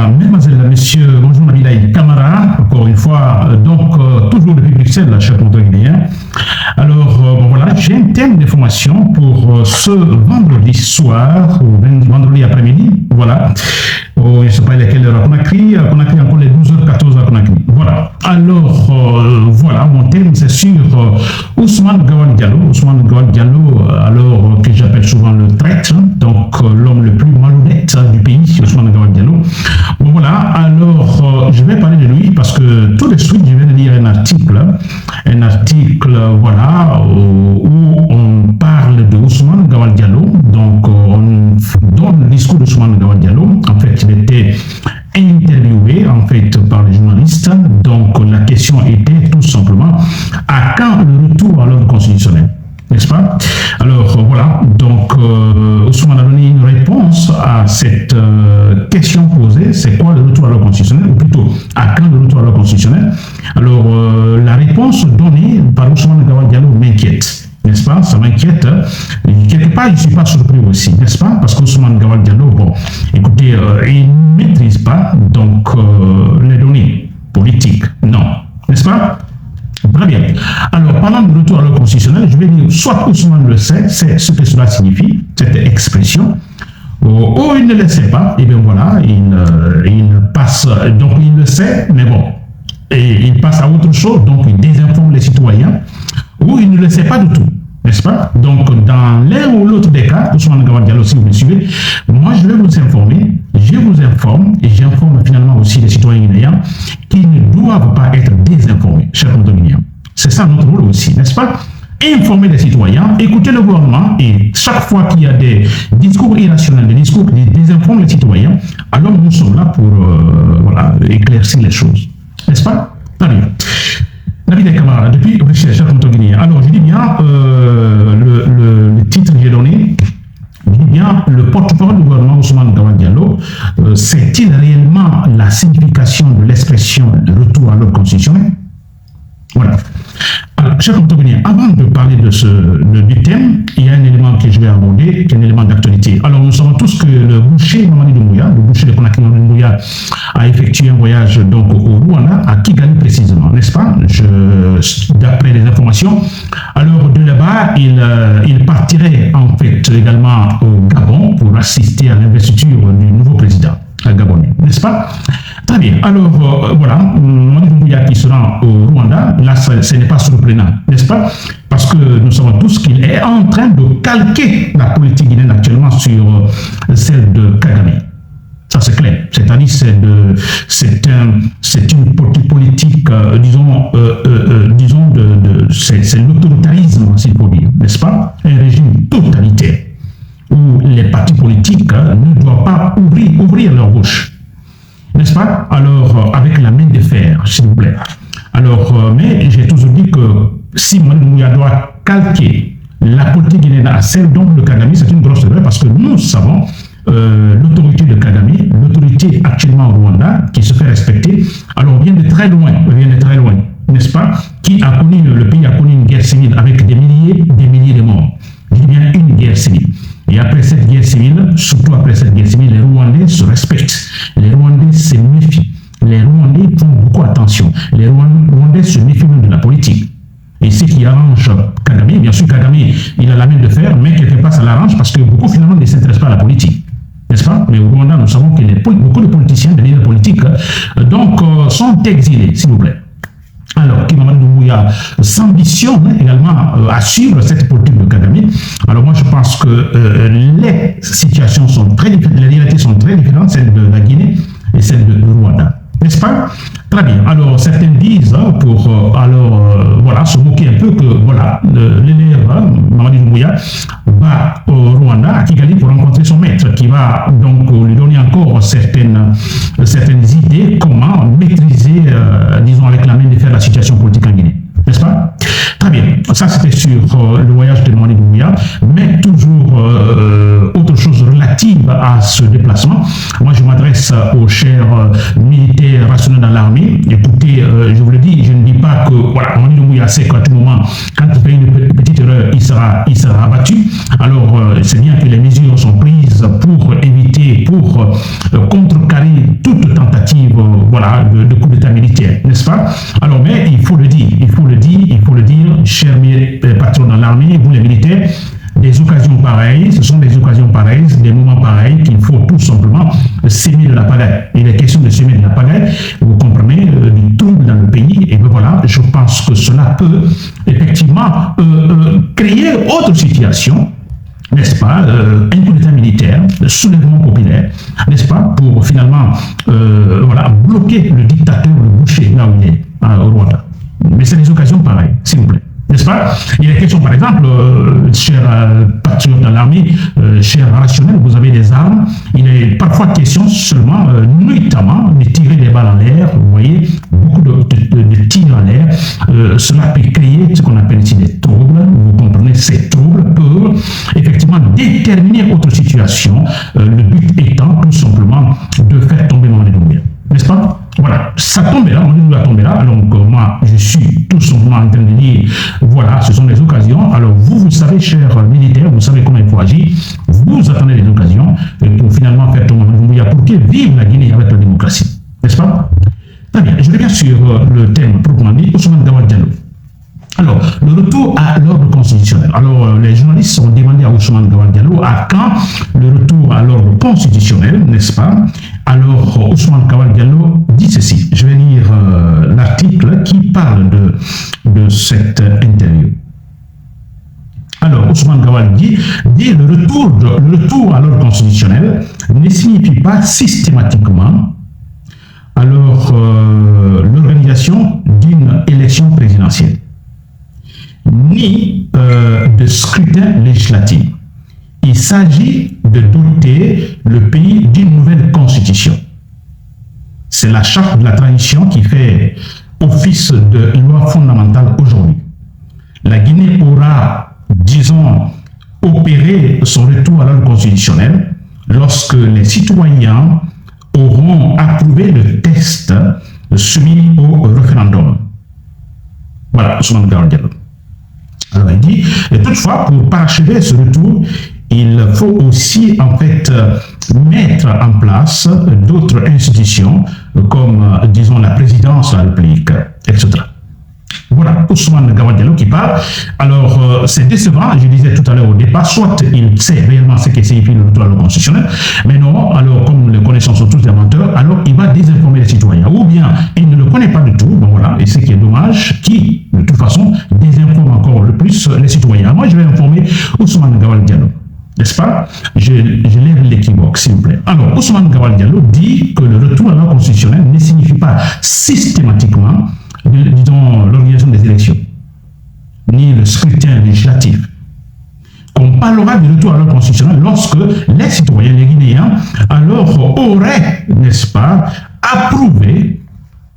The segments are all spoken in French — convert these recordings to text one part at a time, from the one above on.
mesdemoiselles, messieurs, bonjour Nabilaï Camara, encore une fois, toujours depuis Bruxelles, cher Guinéen. Alors, voilà, j'ai un thème d'information pour ce vendredi soir, ou vendredi après-midi, voilà. Je ne sais pas quelle heure à Conakry encore les 12h14 à Conakry. Voilà. Alors, voilà, mon thème, c'est sur Ousmane Gawal Diallo. Ousmane Gawal Diallo, alors que j'appelle souvent le traître, donc l'homme le plus malhonnête du pays, Ousmane Gawal Diallo. Bon, voilà, alors je vais parler de lui parce que tout de suite, je vais lire un article, voilà, où on parle de Ousmane Gawal Diallo. Donc, on donne le discours de Ousmane Gawal Diallo. En fait, il était interviewé par les journalistes. Donc la question était tout simplement à quand le retour à l'ordre constitutionnel, n'est-ce pas? Alors voilà, donc Ousmane a donné une réponse à cette question posée. C'est quoi le retour à l'ordre constitutionnel, ou plutôt à quand le retour à l'ordre constitutionnel? Alors la réponse donnée par Ousmane Gawal Diallo m'inquiète. N'est-ce pas? Ça m'inquiète. Quelque part, je ne suis pas surpris aussi, n'est-ce pas? Parce qu'Ousmane Gawal Diallo, bon, écoutez, il ne maîtrise pas donc les données politiques. Non. N'est-ce pas? Très bien. Alors, pendant le retour à l'ordre constitutionnel, je vais dire, soit Ousmane le sait, c'est ce que cela signifie, cette expression, ou il ne le sait pas, et bien voilà, il passe, donc il le sait, mais bon, et il passe à autre chose, donc il désinforme les citoyens, ou il ne le sait pas du tout, n'est-ce pas? Donc, dans l'un ou l'autre des cas, Ousmane Gawal Diallo, si vous me suivez, moi je vais vous informer, je vous informe, et j'informe finalement aussi les citoyens guinéens qui ne doivent pas être désinformés, chers condominiens. C'est ça notre rôle aussi, n'est-ce pas? Informer les citoyens, écouter le gouvernement, et chaque fois qu'il y a des discours irrationnels, des discours qui désinforment les citoyens, alors nous sommes là pour voilà, éclaircir les choses, n'est-ce pas? Très bien. Nabilaï Camara, depuis Bruxelles, cher Guinéen. Alors, je dis bien, le titre que j'ai donné, je dis bien, le porte-parole du gouvernement Ousmane Gawal Diallo, c'est-il réellement la signification de l'expression de retour à l'ordre constitutionnel? Voilà. Alors, cher Guinéen, avant de parler du thème, il y a un élément que je vais aborder, qui est un élément d'actualité. Alors, nous savons tous que le boucher Mamadi Doumbouya, le boucher de Conakry Mamadi Doumbouya, a effectué un voyage donc au Rwanda, à Kigali précisément, n'est-ce pas? D'après les informations. Alors, de là-bas, il partirait en fait également au Gabon pour assister à l'investiture du nouveau président gabonais, n'est-ce pas? Très bien. Alors, voilà, Mamadi Doumbouya qui sera au Rwanda, là, ce n'est pas surprenant, n'est-ce pas? Parce que nous savons tous qu'il est en train de calquer la politique guinéenne actuellement sur celle de Kagame. Ça, c'est clair. C'est-à-dire, c'est une politique, c'est l'autoritarisme, s'il faut dire, n'est-ce pas? Un régime totalitaire où les partis politiques ne doivent pas ouvrir leur bouche, n'est-ce pas? Alors, avec la main de fer, s'il vous plaît. Alors, mais j'ai toujours dit que si Mamadi Doumbouya doit calquer la politique guinéenne à celle donc de Kagame, c'est une grosse erreur parce que nous savons l'autorité de Kagame, l'autorité actuellement au Rwanda, qui se fait respecter, alors vient de très loin, n'est-ce pas? Le pays a connu une guerre civile avec des milliers de morts. Je dis bien une guerre civile. Et après cette guerre civile, surtout après cette guerre civile, les Rwandais se respectent. Les Rwandais se méfient. Les Rwandais font beaucoup attention. Les Rwandais se méfient même de la politique. Et ce qui arrange Kagame, bien sûr Kagame, il a la main de fer, mais quelque part ça l'arrange parce que beaucoup finalement ne s'intéressent pas à la politique. N'est-ce pas? Mais au Rwanda, nous savons que beaucoup de politiciens, des leaders politiques, sont exilés, s'il vous plaît. Alors, qui Mamadi Doumbouya s'ambitionne également à suivre cette politique de Kagame. Alors moi, je pense que les situations sont très différentes, les réalités sont très différentes, celle de la Guinée et celle de Rwanda. N'est-ce pas? Très bien. Alors, certains disent, pour voilà, se moquer un peu, que voilà, l'élève Mamadi Doumbouya va au Rwanda, à Kigali, pour rencontrer son maître, qui va donc lui donner encore certaines idées, comment maîtriser, disons, avec la main de faire la situation politique en Guinée. N'est-ce pas? Très bien. Ça, c'était sur le voyage de Mamadi Doumbouya, mais toujours autre chose relative à ce déplacement. Moi, je m'adresse aux chers militaires rationnels dans l'armée. Écoutez, je vous le dis, je ne dis pas que voilà, Mamadi Doumbouya sait qu'à tout moment, quand il fait une petite erreur, il sera abattu. Alors, c'est bien que les mesures sont prises pour éviter, pour pour contrecarrer toute tentative voilà, de coup d'État militaire, n'est-ce pas? Alors, mais il faut le dire, chers patrons dans l'armée, vous les militaires, des occasions pareilles, ce sont des occasions pareilles, des moments pareils qu'il faut tout simplement s'aimer de la pagaille. Il est question de s'aimer de la pagaille, vous comprenez, du trouble dans le pays, et bien voilà, je pense que cela peut effectivement créer autre situation, n'est-ce pas, un coup d'État militaire, soulèvement populaire, n'est-ce pas, pour finalement voilà, bloquer le dictateur, le boucher, là où il est, au Rwanda. Mais c'est des occasions pareilles, s'il vous plaît. N'est-ce pas? Il est question, par exemple, chers patriotes dans l'armée, chers rationnels, vous avez des armes. Il est parfois question seulement, nuitamment, de tirer des balles en l'air. Vous voyez, beaucoup de tirs en l'air. Cela peut créer ce qu'on appelle ici des troubles. Vous comprenez, ces troubles peuvent effectivement déterminer autre situation. Le but étant tout simplement de faire tomber Mamadi Doumbouya. N'est-ce pas? Voilà, ça tombe là, on doit tomber là. Donc, moi, je suis tout simplement en train de dire, voilà, ce sont des occasions. Alors, vous savez, chers militaires, vous savez comment il faut agir. Vous attendez les occasions pour finalement faire tomber Doumbouya pour qu'il vive la Guinée avec la démocratie. N'est-ce pas? Très bien, je reviens sur le thème proprement dit, Ousmane Gawal Diallo. Alors, le retour à l'ordre constitutionnel. Alors, les journalistes ont demandé à Ousmane Gawal Diallo à quand le retour à l'ordre constitutionnel, n'est-ce pas? Alors, Ousmane Gawal Diallo dit ceci. Je vais lire l'article qui parle de cette interview. Alors, Ousmane Gawal dit le retour à l'ordre constitutionnel ne signifie pas systématiquement alors l'organisation d'une élection présidentielle, ni de scrutin législatif. Il s'agit de doter le pays d'une nouvelle constitution. C'est la charte de la transition qui fait office de loi fondamentale aujourd'hui. La Guinée aura, disons, opéré son retour à l'ordre constitutionnel lorsque les citoyens auront approuvé le texte soumis au référendum. Voilà, Ousmane Gawal Diallo. Alors il dit, et toutefois, pour parachever ce retour, il faut aussi en fait mettre en place d'autres institutions comme, disons, la présidence de la République, etc. Voilà, Ousmane Gawal Diallo qui parle. Alors, c'est décevant, je disais tout à l'heure au départ, soit il sait réellement ce que signifie le retour à l'ordre constitutionnel, mais non, alors comme les connaissants sont tous des menteurs, alors il va désinformer les citoyens. Ou bien, il ne le connaît pas du tout, bon voilà, et ce qui est dommage, qui, de toute façon, désinforme encore le plus les citoyens. Moi, je vais informer Ousmane Gawal Diallo. N'est-ce pas? Je lève l'équivoque, s'il vous plaît. Alors, Ousmane Gawal Diallo dit que le retour à l'ordre constitutionnel ne signifie pas systématiquement, disons, l'organisation des élections, ni le scrutin législatif. On parlera du retour à l'ordre constitutionnel lorsque les citoyens, les Guinéens, alors auraient, n'est-ce pas, approuvé,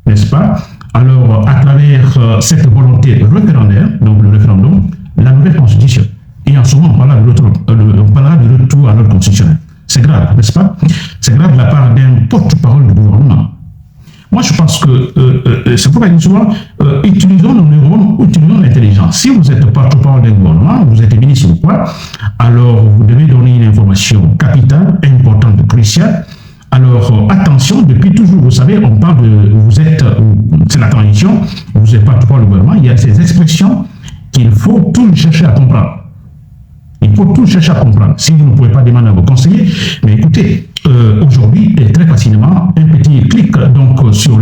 n'est-ce pas, alors à travers cette volonté référendaire, donc le référendum, la nouvelle constitution. Et en ce moment, on parlera du retour à l'ordre constitutionnel. C'est grave, n'est-ce pas? C'est grave de la part d'un porte-parole du gouvernement. Moi, je pense que c'est pourquoi je dis souvent, utilisons nos neurones, utilisons l'intelligence. Si vous êtes porte-parole d'un gouvernement, vous êtes ministre ou quoi, alors vous devez donner une information capitale, importante, cruciale. Alors, attention, depuis toujours, vous savez, on parle c'est la transition, vous êtes porte-parole du gouvernement, il y a ces expressions qu'il faut tout chercher à comprendre. Il faut tout chercher à comprendre. Si vous ne pouvez pas demander à vos conseillers, mais écoutez, aujourd'hui, très facilement, un petit clic donc sur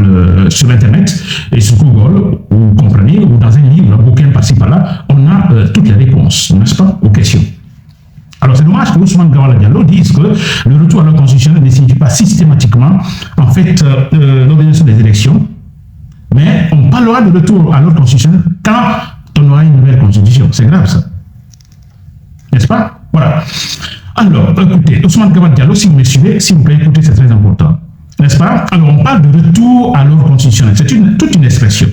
Internet et sur Google, vous comprenez, ou dans un livre, un bouquin par-ci par-là, on a toutes les réponses, n'est-ce pas, aux questions. Alors, c'est dommage que Ousmane Gawal Diallo dise que le retour à l'ordre constitutionnel ne signifie pas systématiquement, en fait, l'organisation des élections, mais on parlera de retour à l'ordre constitutionnel quand on aura une nouvelle constitution. C'est grave, ça. N'est-ce pas? Voilà. Alors, écoutez, Ousmane Gawal Diallo, si vous me suivez, s'il vous plaît, écoutez, c'est très important. N'est-ce pas? Alors, on parle de retour à l'ordre constitutionnel. C'est toute une expression.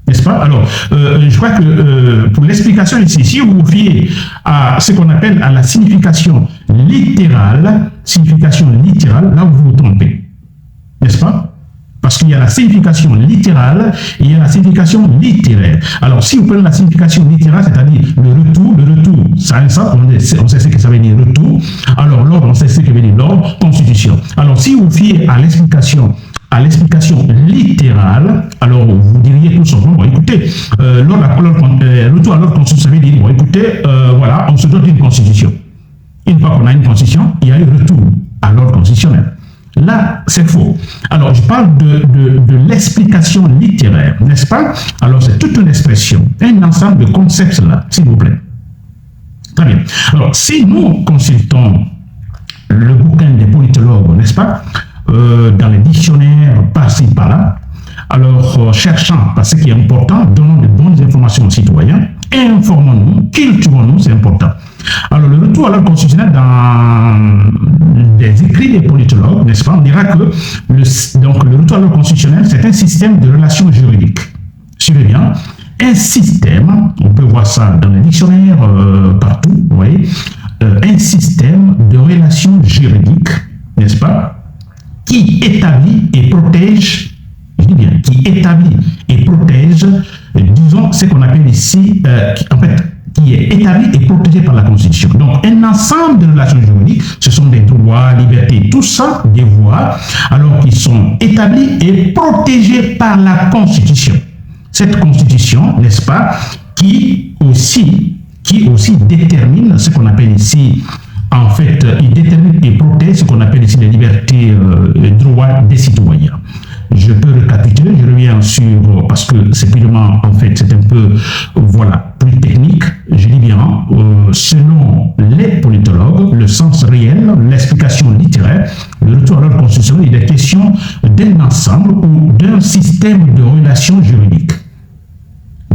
N'est-ce pas? Alors, je crois que pour l'explication ici, si vous vous fiez à ce qu'on appelle à la signification littérale, là vous vous trompez. N'est-ce pas? Parce qu'il y a la signification littérale et il y a la signification littéraire. Alors, si vous prenez la signification littérale, c'est-à-dire le retour, ça, on sait ce que ça veut dire retour. Alors, l'ordre, on sait ce que veut dire l'ordre, constitution. Constitution. Alors, si vous fiez à l'explication littérale, alors vous diriez tout simplement, écoutez, retour à l'ordre constitutionnel, ça veut dire, écoutez, voilà, on se dote d'une constitution. Une fois qu'on a une constitution, il y a eu retour à l'ordre constitutionnel. Là, c'est faux. Alors, je parle de l'explication littéraire, n'est-ce pas? Alors, c'est toute une expression, un ensemble de concepts là, s'il vous plaît. Très bien. Alors, si nous consultons le bouquin des politologues, n'est-ce pas, dans les dictionnaires, par-ci, par-là, alors, cherchant, parce que ce qui est important, donnons de bonnes informations aux citoyens, informons-nous, cultivons-nous, c'est important. Alors, le retour à l'ordre constitutionnel dans des écrits des politologues, n'est-ce pas, on dira que le retour à l'ordre constitutionnel, c'est un système de relations juridiques. Suivez bien, un système, on peut voir ça dans les dictionnaires partout, vous voyez, un système de relations juridiques, n'est-ce pas, qui établit et protège, je dis bien, qui établit et protège, disons, ce qu'on appelle ici, qui est établi et protégé par la Constitution. Donc, un ensemble de relations juridiques, ce sont des droits, libertés, tout ça, des voies, alors qu'ils sont établis et protégés par la Constitution. Cette Constitution, n'est-ce pas, qui aussi détermine ce qu'on appelle ici, en fait, il détermine et protège ce qu'on appelle ici les libertés, les droits des citoyens. Je peux récapituler, je reviens sur, parce que c'est purement, en fait, c'est un peu, voilà, plus technique, je dis bien, selon les politologues, le sens réel, l'explication littéraire, le retour à l'ordre constitutionnel, il est question d'un ensemble ou d'un système de relations juridiques.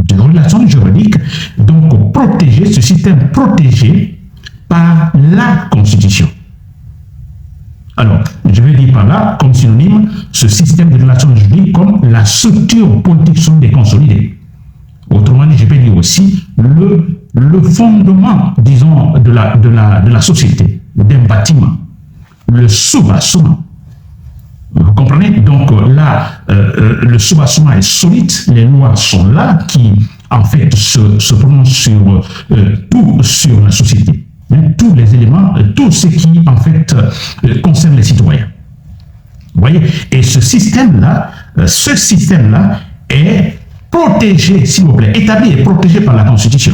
De relations juridiques, donc protégé, ce système protégé par la Constitution. Alors, je vais dire par là, comme synonyme, ce système de relations juridiques comme la structure politique solide et consolidée. Autrement dit, je peux dire aussi le fondement, disons, de la société, d'un bâtiment, le soubassement. Vous comprenez? Donc là, le soubassement est solide, les lois sont là qui, en fait, se prononcent sur tout sur la société. Tous les éléments, tout ce qui, en fait, concerne les citoyens. Vous voyez? Et ce système-là est protégé, s'il vous plaît, établi et protégé par la Constitution.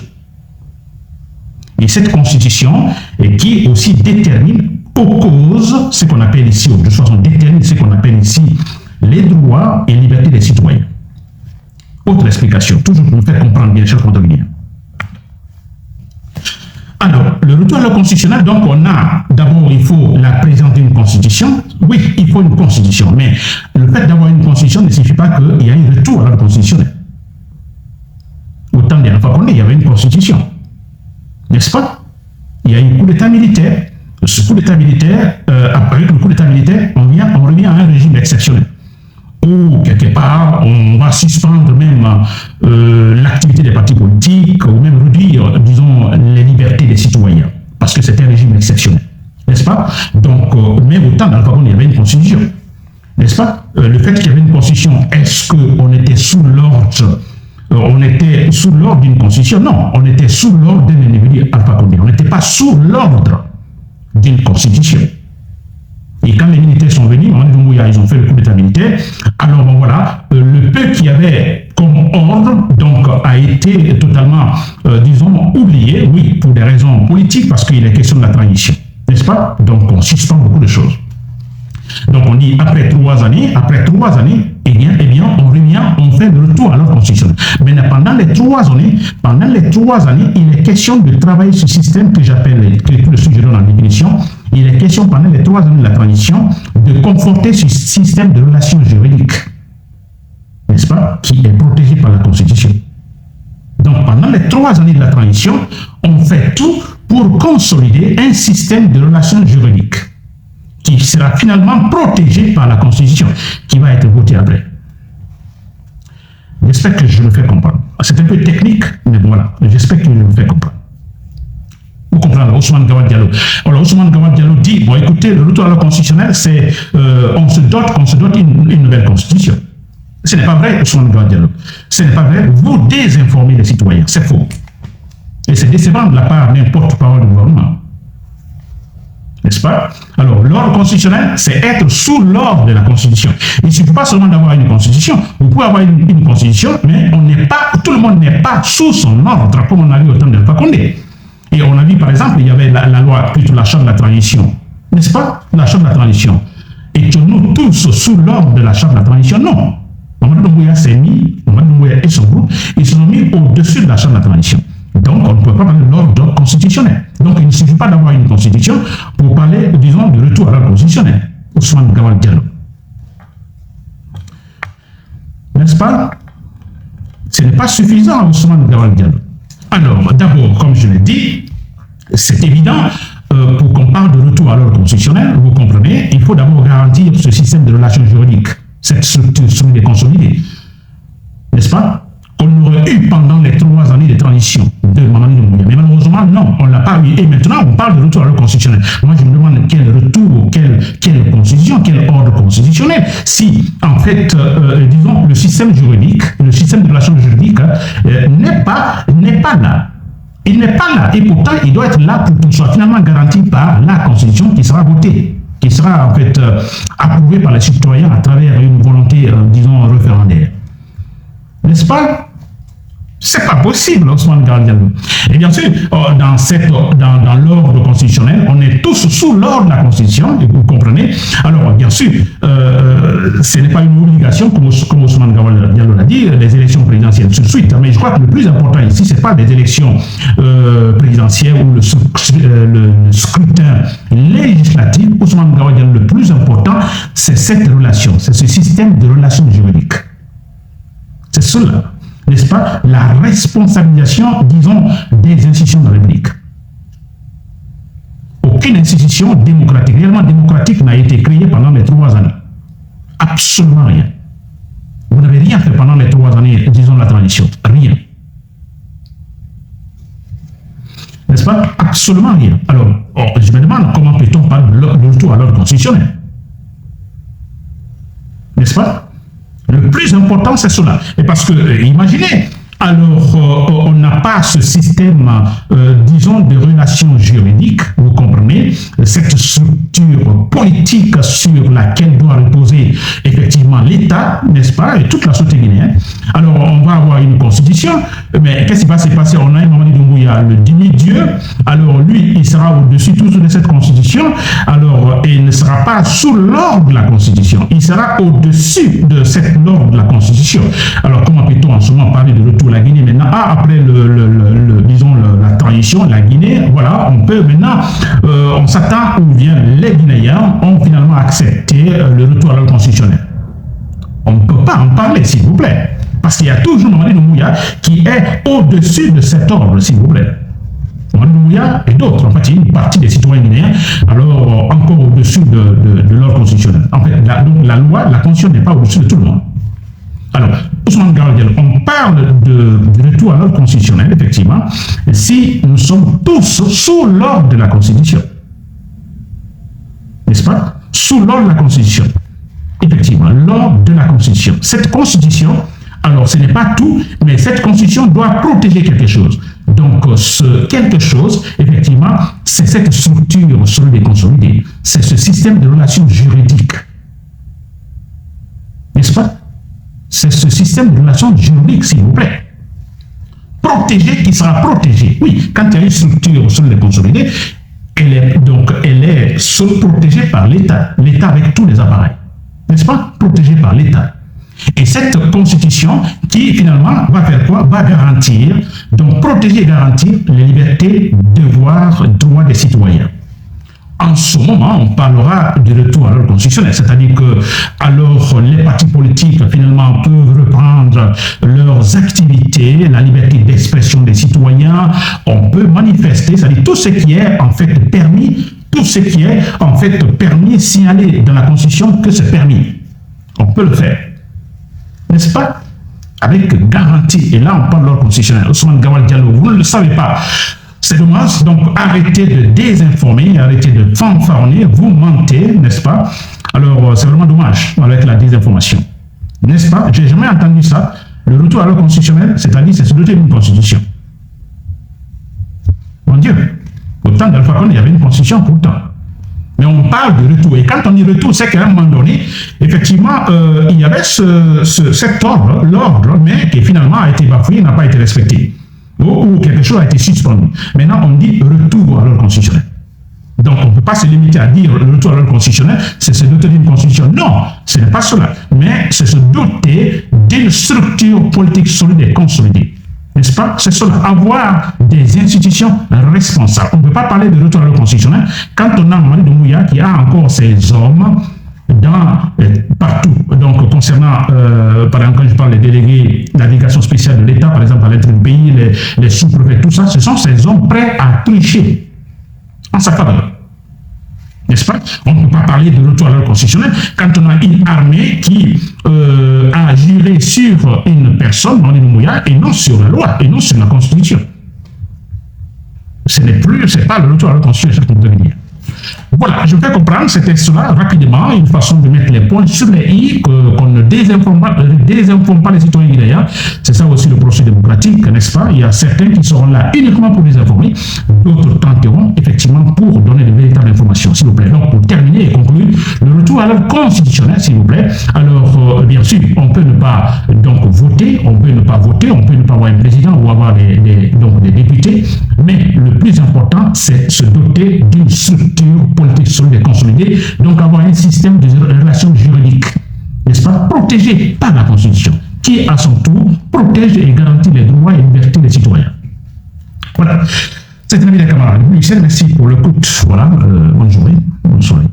Et cette Constitution qui aussi détermine, oppose ce qu'on appelle ici, ou de toute façon détermine ce qu'on appelle ici les droits et libertés des citoyens. Autre explication, toujours pour nous faire comprendre bien, chers condominiens. Alors, le retour à l'ordre constitutionnel, donc on a, d'abord, il faut la présence d'une constitution. Oui, il faut une constitution, mais le fait d'avoir une constitution ne signifie pas qu'il y a un retour à l'ordre constitutionnel. Autant de fois qu'on est, il y avait une constitution. N'est-ce pas? Il y a un coup d'état militaire. Ce coup d'état militaire, avec le coup d'état militaire, on revient à un régime exceptionnel. Ou quelque part, on va suspendre même l'activité des partis politiques, ou même réduire, disons, les libertés des citoyens, parce que c'est un régime exceptionnel, n'est-ce pas? Donc, même autant dans le Gabon, il y avait une constitution, n'est-ce pas? Le fait qu'il y avait une constitution, est-ce qu'on était sous l'ordre d'une constitution? Non, on était sous l'ordre d'un individu Alpha Condé, on n'était pas sous l'ordre d'une constitution. Et quand les militaires sont venus, ils ont fait le coup d'état militaire. Alors bon, voilà, le peu qu'il y avait comme ordre, donc, a été totalement, disons, oublié, oui, pour des raisons politiques, parce qu'il est question de la transition, n'est-ce pas? Donc, on suspend beaucoup de choses. Donc, on dit, après 3 années, eh bien, on revient, on fait le retour à l'ordre constitutionnel. Mais pendant les 3 années, il est question de travailler ce système que j'appelle, que tout le sujet dans la définition, il est question pendant les 3 années de la transition de conforter ce système de relations juridiques, n'est-ce pas, qui est protégé par la Constitution. Donc, pendant les 3 années de la transition, on fait tout pour consolider un système de relations juridiques qui sera finalement protégé par la Constitution, qui va être votée après. J'espère que je le fais comprendre. C'est un peu technique, mais voilà, j'espère que je le fais comprendre. Vous comprenez, Ousmane Gawad Diallo. Alors, Ousmane Gawad Diallo dit, bon, écoutez, le retour à l'ordre constitutionnel, c'est on se dote une nouvelle constitution. Ce n'est pas vrai, Ousmane Gawad Diallo. Ce n'est pas vrai. Vous désinformez les citoyens. C'est faux. Et c'est décevant de la part d'un porte-parole du gouvernement. n'est-ce pas? Alors, l'ordre constitutionnel, c'est être sous l'ordre de la Constitution. Il ne suffit pas seulement d'avoir une Constitution. Vous pouvez avoir une Constitution, mais tout le monde n'est pas sous son ordre, comme on a vu au temps de Alpha Condé. Et on a vu, par exemple, il y avait la loi, plutôt la Charte de la transition, n'est-ce pas? La Charte de la transition. Étions-nous tous sous l'ordre de la Charte de la transition? Non. Mamadou Doumbouya s'est mis, Mamadou Doumbouya et son groupe, ils se sont mis au-dessus de la Charte de la transition. Donc, on ne peut pas parler de l'ordre constitutionnel. Donc, il ne suffit pas d'avoir une constitution pour parler, disons, du retour à l'ordre constitutionnel. Ousmane Gawal Diallo. N'est-ce pas? Ce n'est pas suffisant, Ousmane Gawal Diallo. Alors, d'abord, comme je l'ai dit, c'est évident, pour qu'on parle de retour à l'ordre constitutionnel, vous comprenez, il faut d'abord garantir ce système de relations juridiques, cette structure solide et consolidée. N'est-ce pas? On aurait eu pendant les 3 années de transition de Mamadou Doumbouya. Mais malheureusement, non, on ne l'a pas eu. Et maintenant, on parle de retour à l'ordre constitutionnel. Moi, je me demande quel retour, quelle constitution, quel ordre constitutionnel. Si, en fait, disons, le système juridique, le système de relations juridiques n'est pas là. Il n'est pas là. Et pourtant, il doit être là pour qu'il soit finalement garanti par la Constitution qui sera votée, qui sera en fait approuvée par les citoyens à travers une volonté, disons, référendaire. N'est-ce pas? C'est pas possible, Ousmane Gawal Diallo. Et bien sûr, dans l'ordre constitutionnel, on est tous sous l'ordre de la Constitution, vous comprenez. Alors, bien sûr, ce n'est pas une obligation, comme Ousmane Gawal Diallo l'a dit, les élections présidentielles tout de suite. Mais je crois que le plus important ici, ce n'est pas les élections présidentielles ou le scrutin législatif. Ousmane Gawal Diallo, le plus important, c'est cette relation, c'est ce système de relations juridiques. C'est cela, n'est-ce pas, la responsabilisation, disons, des institutions de la République. Aucune institution démocratique, réellement démocratique, n'a été créée pendant les 3 années. Absolument rien. Vous n'avez rien fait pendant les 3 années, disons, de la transition. Rien. N'est-ce pas? Absolument rien. Alors, je me demande comment peut-on parler de retour à l'ordre constitutionnel. N'est-ce pas? Le plus important, c'est cela. Et parce que, imaginez, alors on n'a pas ce système, disons, de relations juridiques, vous comprenez, cette structure politique sur laquelle doit reposer effectivement l'État, n'est-ce pas, et toute la société guinéenne. Alors, on va avoir une constitution, mais qu'est-ce qui va se passer? On a un Mamadou Doumbouya, le demi-dieu, alors lui, il sera au-dessus toujours de cette constitution, alors il ne sera pas sous l'ordre de la constitution, il sera au-dessus de cette ordre de la constitution. Alors, comment peut-on en ce moment parler de retour à la Guinée maintenant? Après disons, la transition, la Guinée, voilà, on peut maintenant, on s'attend ou bien les Guinéens ont finalement accepté le retour à l'ordre constitutionnel. On ne peut pas en parler, s'il vous plaît. Parce qu'il y a toujours Mamadou Doumbouya qui est au-dessus de cet ordre, s'il vous plaît. Mamadou Doumbouya et d'autres, en fait, une partie des citoyens guinéens, alors encore au-dessus de l'ordre constitutionnel. En fait, donc la loi, la constitution n'est pas au-dessus de tout le monde. Alors, Ousmane Gawal Diallo, on parle de retour à l'ordre constitutionnel, effectivement, si nous sommes tous sous l'ordre de la Constitution. N'est-ce pas? Sous l'ordre de la Constitution. Effectivement, l'ordre de la Constitution. Cette Constitution, alors ce n'est pas tout, mais cette Constitution doit protéger quelque chose. Donc, ce quelque chose, effectivement, c'est cette structure solide et consolidée. C'est ce système de relations juridiques. N'est-ce pas? C'est ce système de relations juridiques, s'il vous plaît. Protégé, qui sera protégé. Oui, quand il y a une structure solide et consolidée, elle est protégée par l'État. L'État avec tous les appareils. N'est-ce pas? Protégée par l'État. Et cette constitution qui finalement va faire quoi? Va garantir, donc protéger et garantir les libertés, devoirs, droits des citoyens. En ce moment, on parlera du retour à l'ordre constitutionnel, c'est-à-dire que alors les partis politiques finalement peuvent reprendre leurs activités, la liberté d'expression des citoyens, on peut manifester, c'est-à-dire tout ce qui est en fait permis, tout ce qui est en fait permis, signalé dans la Constitution que c'est permis. On peut le faire, n'est-ce pas? Avec garantie. Et là, on parle de l'ordre constitutionnel. Ousmane Gawal Diallo, vous ne le savez pas. C'est dommage, donc arrêtez de désinformer, arrêtez de fanfaronner, vous mentez, n'est-ce pas? Alors, c'est vraiment dommage avec la désinformation. N'est-ce pas? Je n'ai jamais entendu ça. Le retour à l'ordre constitutionnel, c'est-à-dire, c'est se doter d'une constitution. Mon Dieu, au temps d'Alpha Condé, il y avait une constitution pourtant. Mais on parle de retour. Et quand on dit retour, c'est qu'à un moment donné, effectivement, il y avait cet l'ordre, mais qui finalement a été bafoué, n'a pas été respecté. Ou quelque chose a été suspendu. Maintenant, on dit retour à l'ordre constitutionnel. Donc, on ne peut pas se limiter à dire le retour à l'ordre constitutionnel, c'est se doter d'une constitution. Non, ce n'est pas cela. Mais c'est se doter d'une structure politique solide et consolidée. N'est-ce pas? C'est cela, avoir des institutions responsables. On ne peut pas parler de retour à l'ordre constitutionnel quand on a Mamadi Doumbouya qui a encore ses hommes partout. Donc, concernant, par exemple, quand je parle des délégués, la délégation spéciale de l'État, par exemple, à l'intérieur du pays, les sous-préfets, tout ça, ce sont ces hommes prêts à tricher en sa faveur. N'est-ce pas? On ne peut pas parler de retour à l'ordre constitutionnel quand on a une armée qui a juré sur une personne, Mamadi Doumbouya, et non sur la loi, et non sur la Constitution. Ce n'est pas le retour à l'ordre constitutionnel qu'on devait dire. Voilà, je fais comprendre, c'était cela rapidement, une façon de mettre les points sur les i, qu'on ne désinforme pas les citoyens guinéens. C'est ça aussi le processus démocratique, n'est-ce pas? Il y a certains qui seront là uniquement pour les informer, d'autres tenteront effectivement pour donner de véritables informations, s'il vous plaît. Donc, pour terminer et conclure, le retour à l'ordre constitutionnel, s'il vous plaît. Alors, bien sûr, on peut ne pas donc voter, on peut ne pas avoir un président ou avoir des députés, mais le plus important, c'est se doter d'une structure politique solide et consolidée, donc avoir un système de relations juridiques, n'est-ce pas, protégé par la Constitution, qui à son tour protège et garantit les droits et libertés des citoyens. Voilà, c'est un ami des camarades. Merci pour l'écoute. Voilà, bonne journée, bonne soirée.